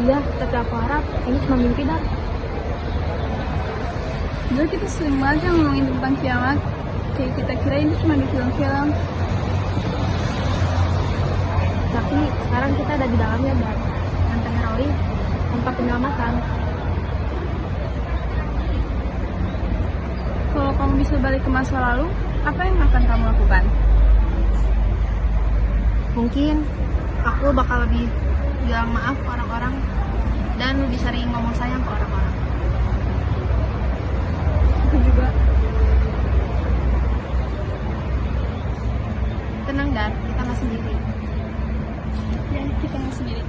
Iya, tapi aku harap ini cuma mimpi, Dar. Dulu kita sering banget yang ngomongin tentang kiamat. Kayak kita kira ini cuma di film-film. Tapi sekarang kita ada di dalamnya, Dar. Tanpa heroik, tanpa penyelamatan. Kalau kamu bisa balik ke masa lalu, apa yang akan kamu lakukan? Mungkin aku bakal lebih bilang maaf ke orang-orang dan lebih sering ngomong sayang ke orang-orang. Aku juga. Tenang, Dar, kita nggak sendiri. Ya, kita nggak sendiri.